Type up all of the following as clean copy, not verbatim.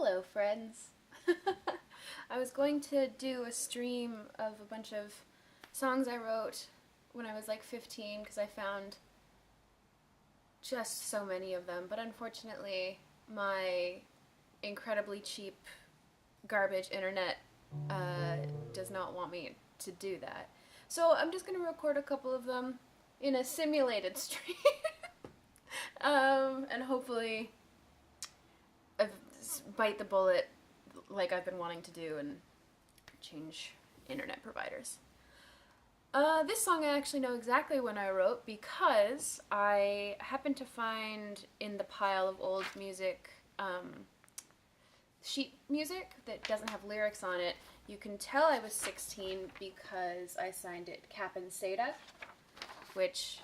Hello, friends. I was going to do a stream of a bunch of songs I wrote when I was like 15 because I found just so many of them, but unfortunately, my incredibly cheap garbage internet does not want me to do that. So I'm just going to record a couple of them in a simulated stream and hopefully bite the bullet like I've been wanting to do and change internet providers. This song I actually know exactly when I wrote because I happened to find in the pile of old music, sheet music that doesn't have lyrics on it. You can tell I was 16 because I signed it Cap and Seda, which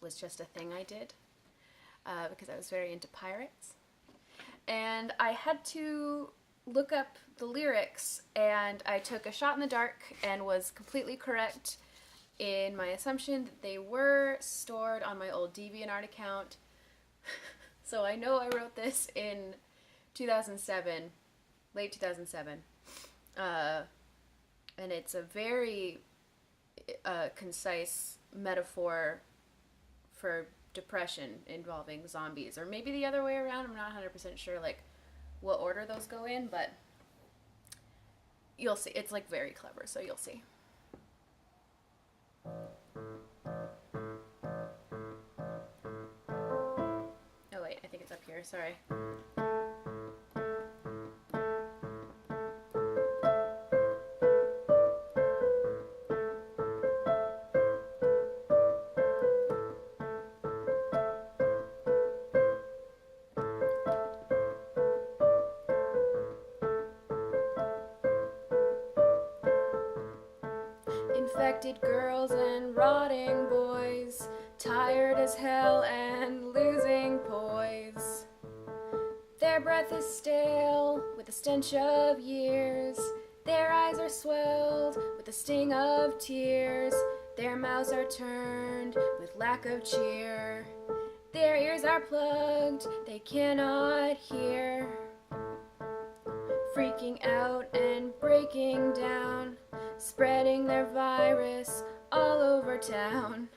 was just a thing I did because I was very into pirates. And I had to look up the lyrics, and I took a shot in the dark and was completely correct in my assumption that they were stored on my old DeviantArt account. So I know I wrote this in 2007, late 2007, and it's a very concise metaphor for depression involving zombies, or maybe the other way around. I'm not 100% sure like what order those go in, but you'll see. It's like very clever, so you'll see. Oh wait, I think it's up here, sorry. Infected girls and rotting boys, tired as hell and losing poise. Their breath is stale with the stench of years. Their eyes are swelled with the sting of tears. Their mouths are turned with lack of cheer. Their ears are plugged, they cannot hear. Freaking out and breaking down, spreading their virus all over town.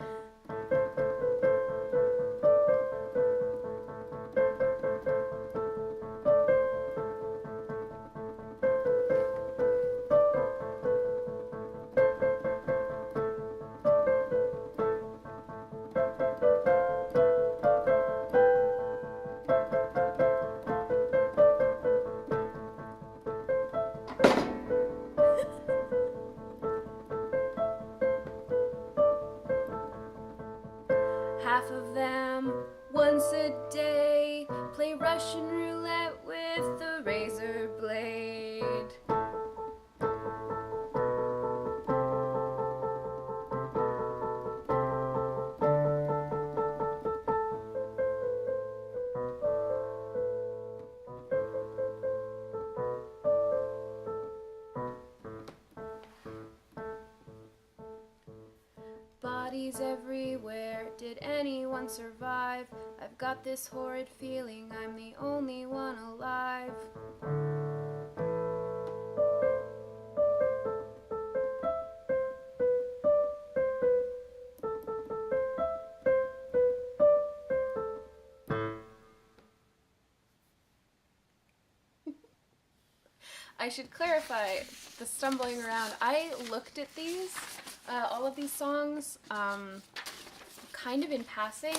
Half of them, once a day, play Russian roulette with the razor blade. Bodies everywhere, did anyone survive? I've got this horrid feeling I'm the only one alive. I should clarify the stumbling around. I looked at these, all of these songs, kind of in passing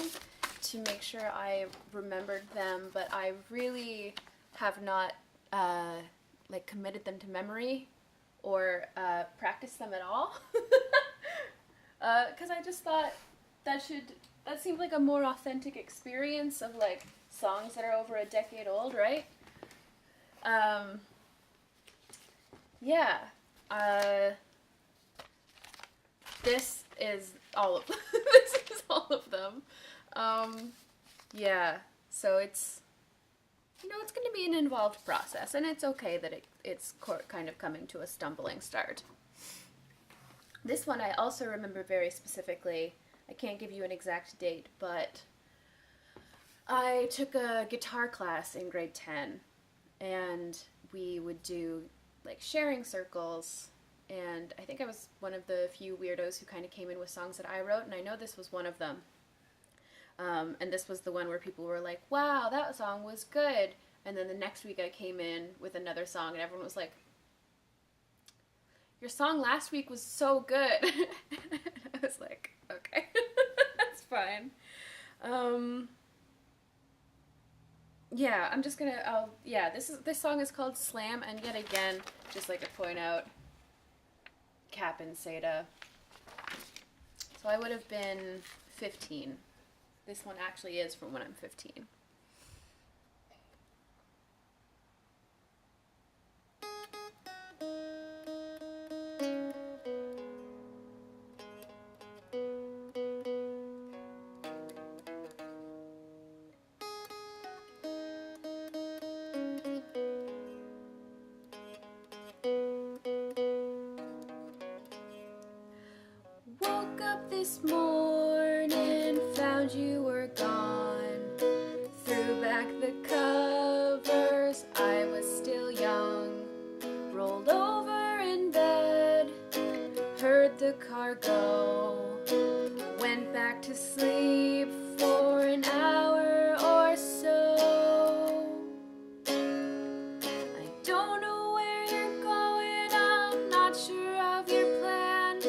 to make sure I remembered them, but I really have not like committed them to memory or practiced them at all. Because I just thought that seemed like a more authentic experience of like songs that are over a decade old, right? Yeah, this is all of this is all of them. Yeah, so it's it's going to be an involved process, and it's okay that it's kind of coming to a stumbling start. This one I also remember very specifically. I can't give you an exact date, but I took a guitar class in grade 10. and we would do like sharing circles. And I think I was one of the few weirdos who kind of came in with songs that I wrote, and I know this was one of them. And this was the one where people were like, wow, that song was good. And then the next week I came in with another song, and everyone was like, your song last week was so good. I was like, okay, that's fine. Yeah, I'm just gonna, this song is called Slam, and yet again, just like to point out, Cap and Seda. So I would have been 15. This one actually is from when I'm 15. Woke up this morning, found you were gone. Threw back the covers, I was still young. Rolled over in bed, heard the car go. Went back to sleep for an hour or so. I don't know where you're going, I'm not sure of your plan.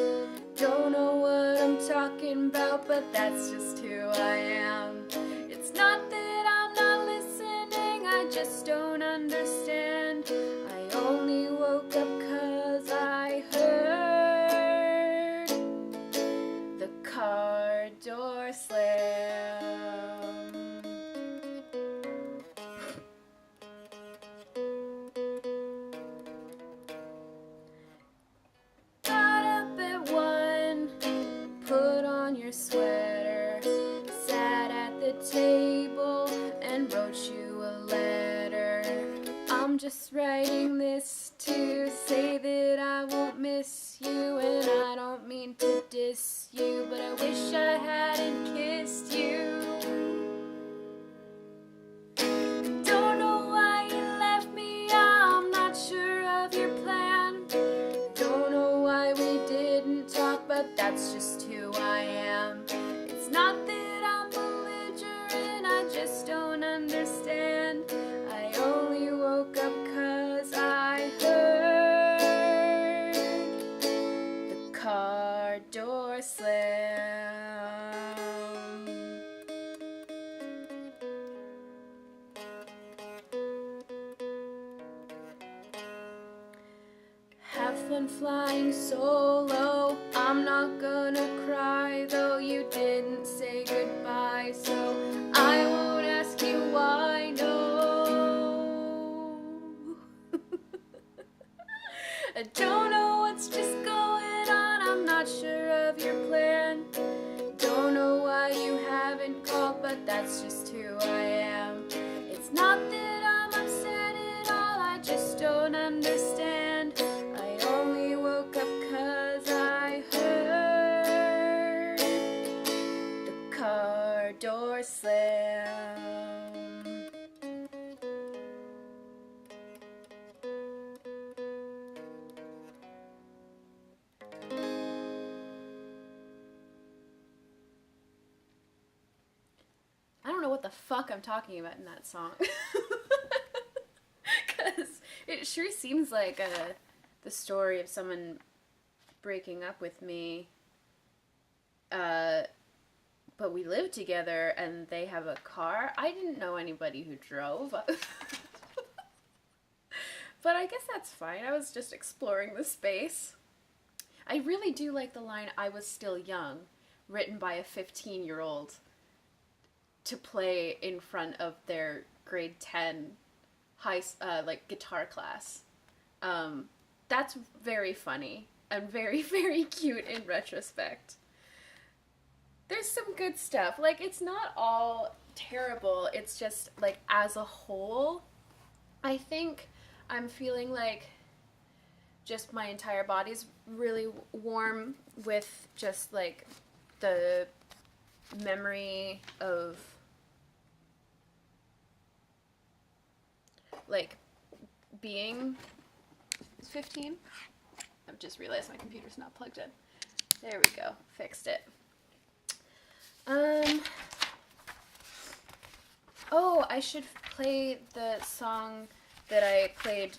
Don't know what I'm talking about, but that's just who I am. It's not that I'm not listening, I just don't understand. I only woke up 'cause I heard the car door slam. Got up at 1, put on your sweater, sat at the table and wrote you a letter. I'm just writing this to say that I won't miss you, and I don't mean to diss you, but I wish I hadn't kissed you. Don't know why you left me, I'm not sure of your plan. Don't know why we didn't talk, but that's just who I am. It's not that I'm belligerent, I just don't understand. I only woke up 'cause I heard the car door slam. Have fun flying solo, I'm not gonna cry, though you didn't say goodbye, so I won't ask you why, no. I don't know what's just going on, I'm not sure of your plan. Don't know why you haven't called, but that's just who I am. It's not that I'm upset at all, I just don't understand. I only woke up 'cause I heard the car door slam. I don't know what the fuck I'm talking about in that song. Because it sure seems like the story of someone breaking up with me, but we live together and they have a car. I didn't know anybody who drove. But I guess that's fine. I was just exploring the space. I really do like the line, "I was still young," written by a 15-year-old to play in front of their grade 10 guitar class. That's very funny and very, very cute in retrospect. There's some good stuff. Like, it's not all terrible. It's just, like, as a whole, I think I'm feeling like just my entire body's really warm with just, like, the memory of, like, being 15. I've just realized my computer's not plugged in. There we go. Fixed it. Oh, I should play the song that I played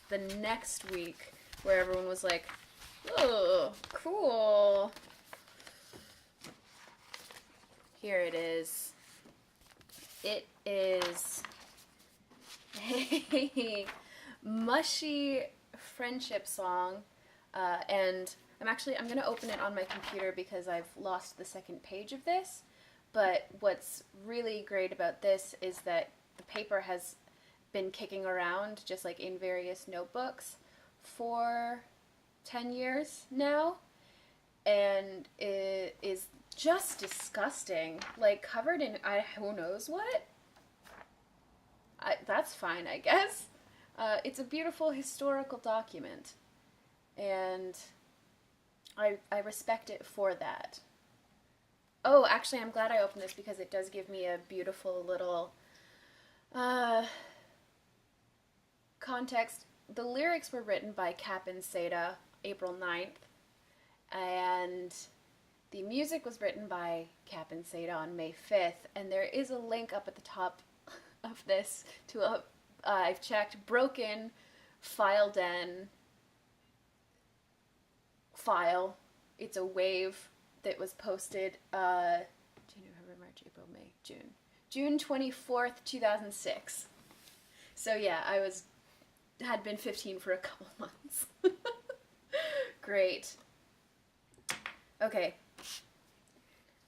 the next week where everyone was like, oh, cool. Here it is. It is a mushy friendship song, and I'm going to open it on my computer because I've lost the second page of this, but what's really great about this is that the paper has been kicking around just like in various notebooks for 10 years now, and it is just disgusting, like covered in who knows what. That's fine, I guess. It's a beautiful historical document, and I respect it for that. Oh, actually, I'm glad I opened this because it does give me a beautiful little context. The lyrics were written by Cap'n Seda, April 9th, and the music was written by Cap'n Seda on May 5th, and there is a link up at the top of this to a, I've checked, broken file den file. It's a wave that was posted January, February, March, April, May, June 24th, 2006. So yeah, had been 15 for a couple months. Great. Okay.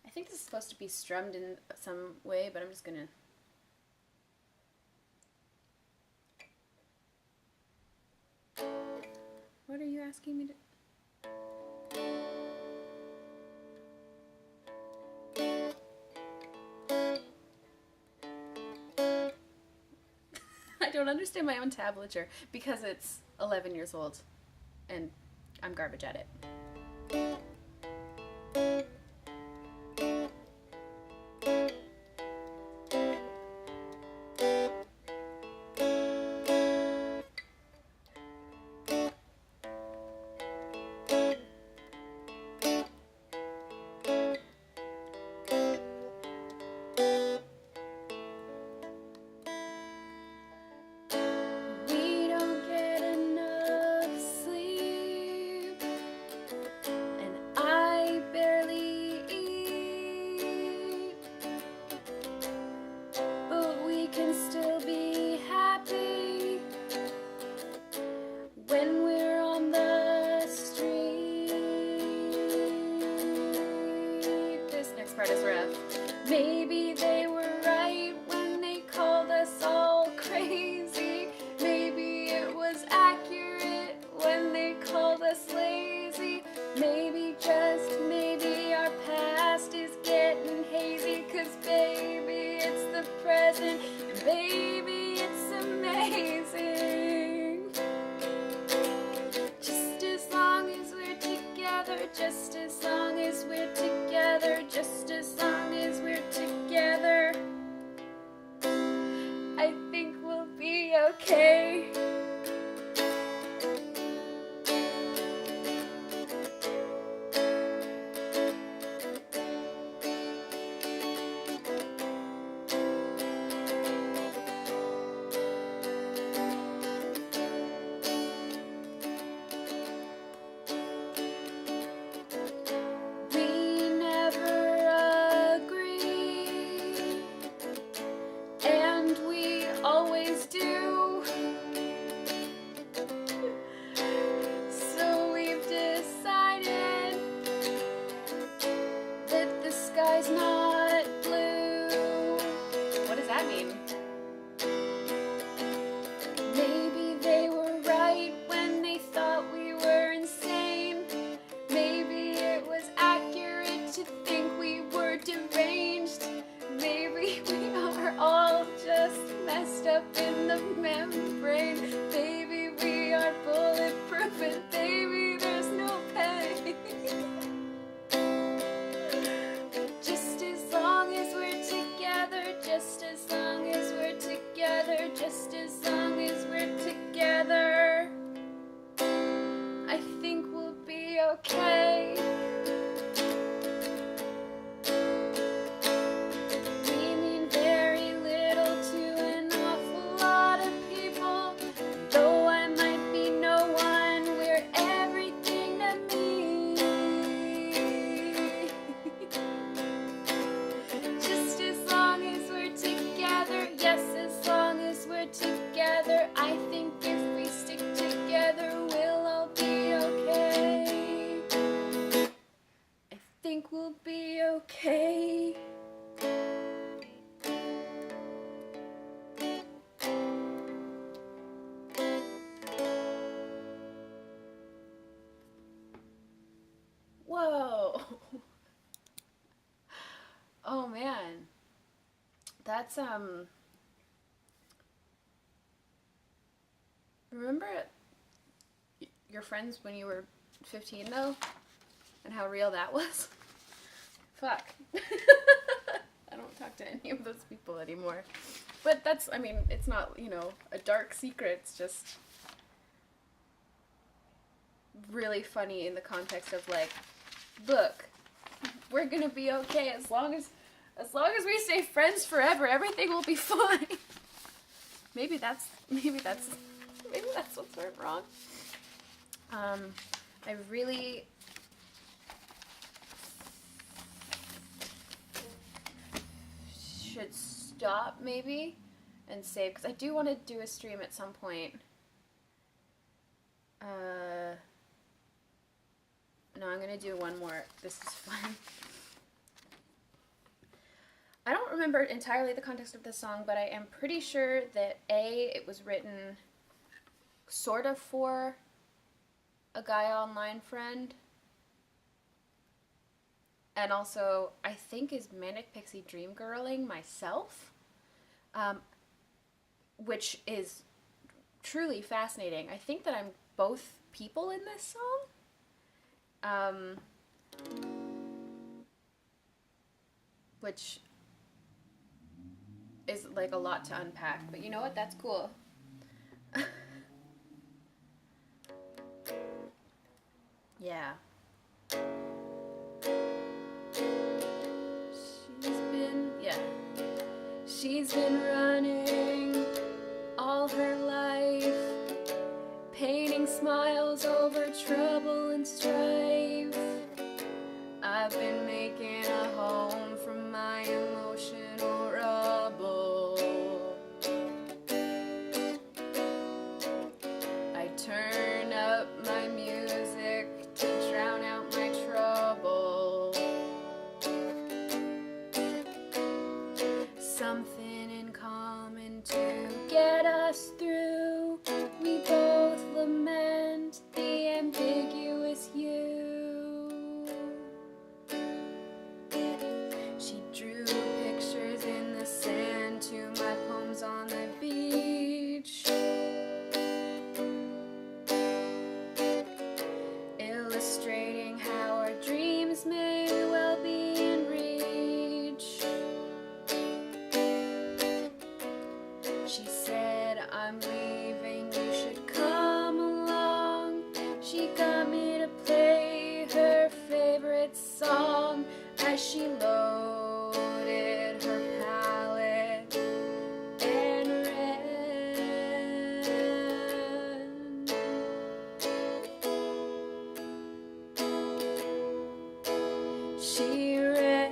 I think this is supposed to be strummed in some way, but I'm just gonna... What are you asking me to... I don't understand my own tablature because it's 11 years old and I'm garbage at it. Maybe they were right when they called us all crazy. Maybe it was accurate when they called us lazy. Maybe, just maybe, our past is getting hazy. 'Cause baby, it's the present, and baby, it's amazing. Just as long as we're together, just as long as we're together, just as long as we're together, I think we'll be okay. Always do. So we've decided that the sky's not blue. What does that mean? Maybe they were right when they thought we were insane. Maybe it was accurate to think we were deranged. Maybe we are all just messed up in the membrane. Baby, we are bulletproof, and baby, there's no pain. Just as long as we're together, just as long as we're together, just as long as we're together, 'cause we're together. I think if we stick together, we'll all be okay. I think we'll be okay. Whoa. Oh man. That's remember your friends when you were 15 though? And how real that was? Fuck. I don't talk to any of those people anymore. But that's, I mean, it's not, you know, a dark secret. It's just really funny in the context of like, look, we're gonna be okay as long as we stay friends forever, everything will be fine. Maybe that's what's went wrong. I really should stop maybe and save, because I do want to do a stream at some point. No, I'm gonna do one more. This is fun. I don't remember entirely the context of this song, but I am pretty sure that it was written sort of for a guy online friend, and also I think is Manic Pixie Dream Girling myself, which is truly fascinating. I think that I'm both people in this song. Which is like a lot to unpack, but you know what? That's cool. Yeah. She's been running all her life, painting smiles over trouble and strife. I've been making a home from my emotional rubble. I turn up my music to drown out my trouble. Something in common to get us through. We both lament the ambiguous you. She drew pictures in the sand to my poems on the beach, illustrating how our dreams may well be in reach. She said, I'm leaving, you should come along. She got me to play her favorite song as she loaded her palette and ran. She ran.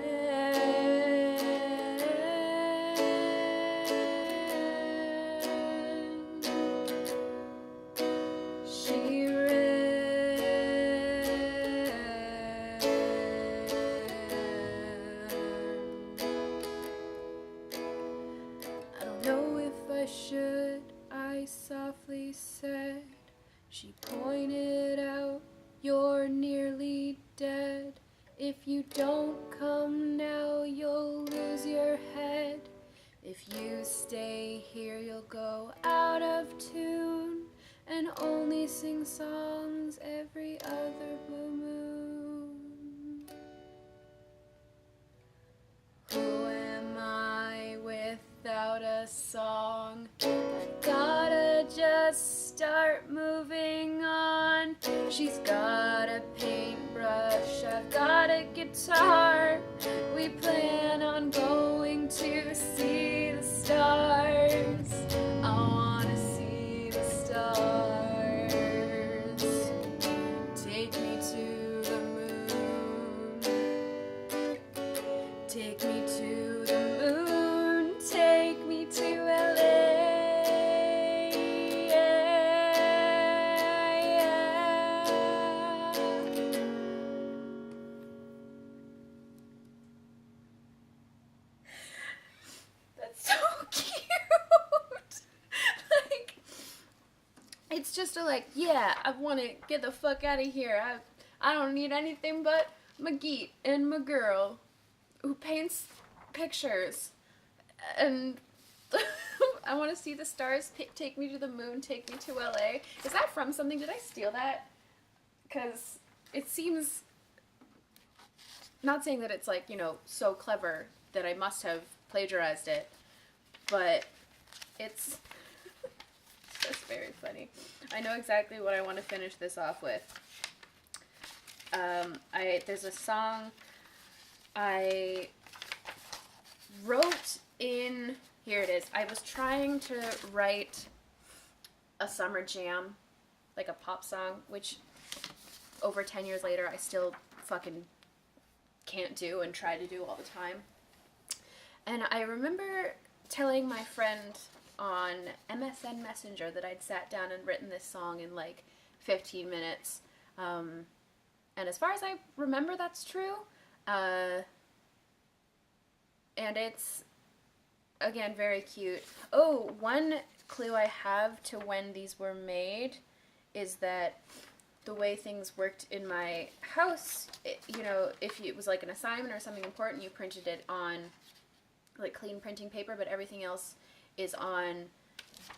She I don't know if I should, I softly said. She pointed out, you're nearly dead. If you don't come now, you'll lose your head. If you stay here, you'll go out of tune and only sing songs every other blue moon. Who am I without a song? I gotta just start moving on. She's got a paintbrush, I've got a guitar. We plan on going to see the stars. I wanna see the stars. Take me to the moon. Take me to the moon. Take me to LA. just a like, yeah, I want to get the fuck out of here. I don't need anything but my geet and my girl who paints pictures. And I want to see the stars, take me to the moon, take me to LA. Is that from something? Did I steal that? Because it seems, not saying that it's like, you know, so clever that I must have plagiarized it, but it's just very funny. I know exactly what I want to finish this off with. There's a song I wrote in, here it is. I was trying to write a summer jam, like a pop song, which over 10 years later I still fucking can't do and try to do all the time. And I remember telling my friend on MSN Messenger that I'd sat down and written this song in like 15 minutes. And as far as I remember, that's true. And it's, again, very cute. Oh, one clue I have to when these were made is that the way things worked in my house, you know, if it was like an assignment or something important, you printed it on like clean printing paper, but everything else is on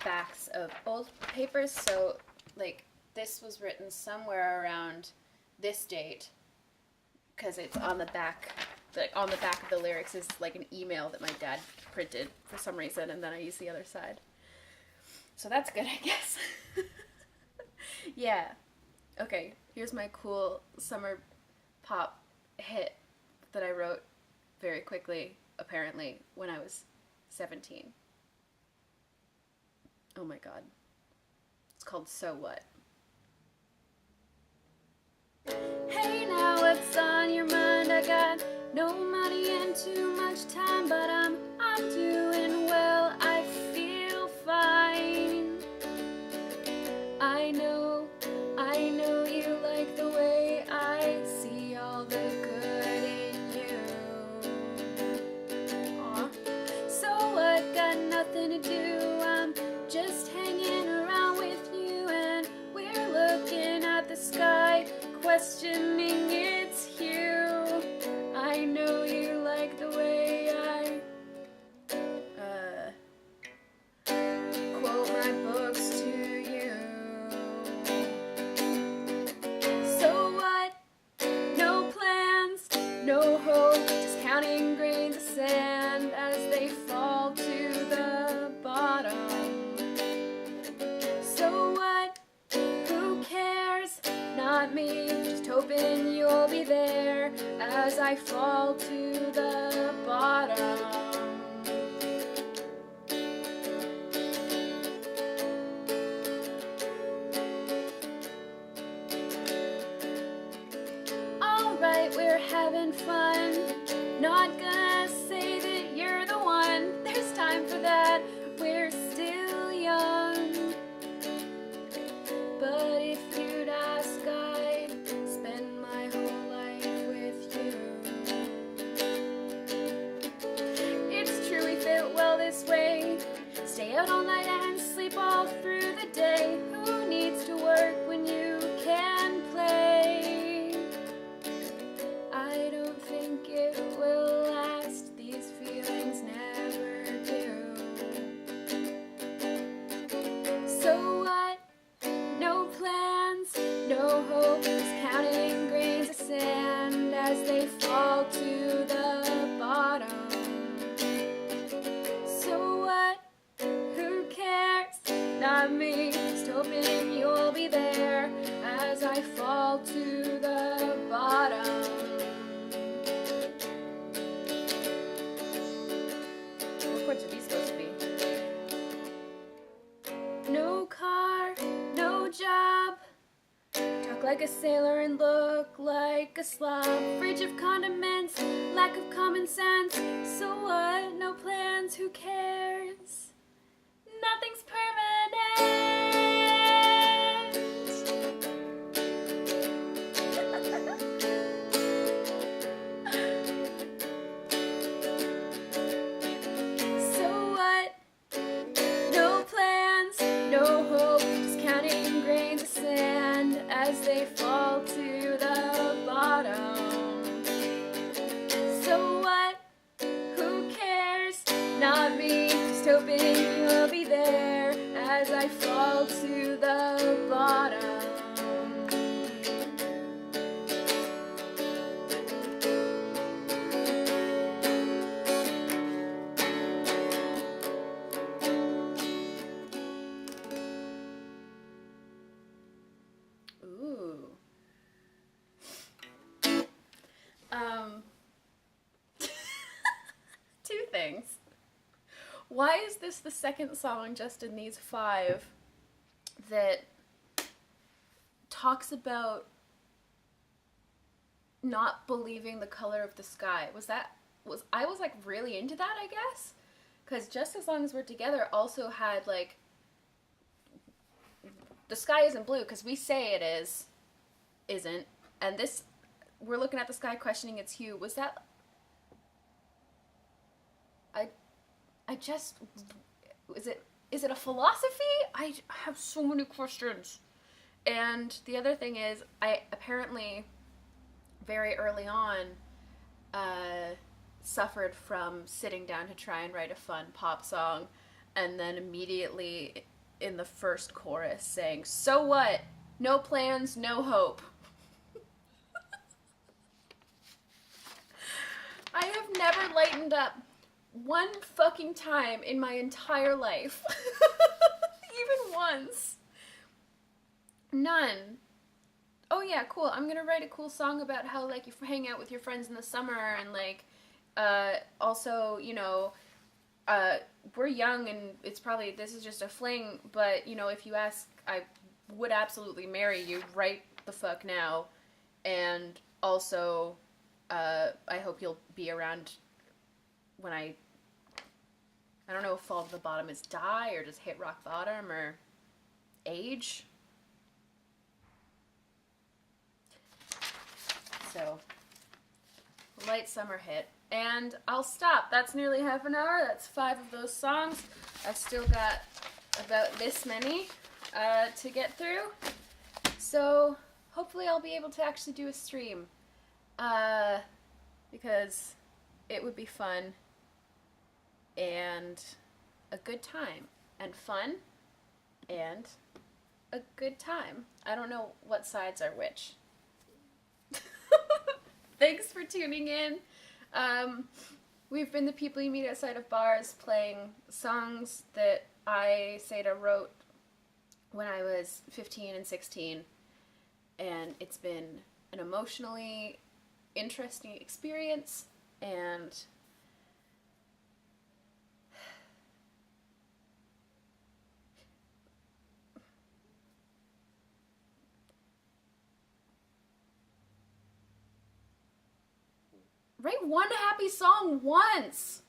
backs of old papers. So like this was written somewhere around this date because it's on the back. Like on the back of the lyrics is like an email that my dad printed for some reason, and then I use the other side. So that's good, I guess. Yeah. Okay, here's my cool summer pop hit that I wrote very quickly, apparently, when I was 17. Oh my god. It's called So What? Hey, now what's on your mind? I got no money and too much time, but I'm doing well. I feel fine. I know you like the way I see all the good in you. Aw. So what? Got nothing to do. I'm just hanging around with you, and we're looking at the sky, questioning its hue. I know you like the way I quote my books to you. So what? No plans, no hope, just counting grains of sand as they fall to the bottom. So what? Who cares? Not me, just hoping you'll be there as I fall to the bottom. Alright, we're having fun. Not gonna say that you're the one. There's time for that. We're still young. But if you'd ask, I'd spend my whole life with you. It's true we fit well this way. Stay out all night and sleep all through the day. Who needs to work when you can play? I don't think it will last. These feelings never do. So what? No plans, no hope, just counting grains of sand as they fall to the bottom. So what? Who cares? Not me, just hoping you'll be there as I fall to the bottom. What chords are these supposed to be? No car, no job. Talk like a sailor and look like a slob. Fridge of condiments, lack of common sense. So what? No plans, who cares? Nothing's permanent. So what? No plans, no hope, just counting grains I fall to the bottom. So what? Who cares? Not me, just hoping you'll be there as I fall to the bottom. Ooh. Two things. Why is this the second song just in these 5 that talks about not believing the color of the sky? I was like really into that, I guess? Because Just As Long As We're Together also had like, the sky isn't blue because we say it isn't, and this, we're looking at the sky questioning its hue. Was that, I just, is it a philosophy? I have so many questions. And the other thing is, I apparently very early on suffered from sitting down to try and write a fun pop song, and then immediately in the first chorus saying, "So what? No plans, no hope." I have never lightened up one fucking time in my entire life. Even once. None. Oh yeah, cool. I'm gonna write a cool song about how, like, you hang out with your friends in the summer, and, like, also, you know, we're young and it's probably, this is just a fling, but, you know, if you ask, I would absolutely marry you right the fuck now. And also, I hope you'll be around when I don't know if fall to the bottom is die or just hit rock bottom or age. So, light summer hit. And I'll stop. That's nearly half an hour. That's 5 of those songs. I've still got about this many to get through. So, hopefully I'll be able to actually do a stream. Because it would be fun and a good time. And fun and a good time. I don't know what sides are which. Thanks for tuning in. We've been the people you meet outside of bars, playing songs that I, Seda, wrote when I was 15 and 16. And it's been an emotionally interesting experience, and write one happy song once.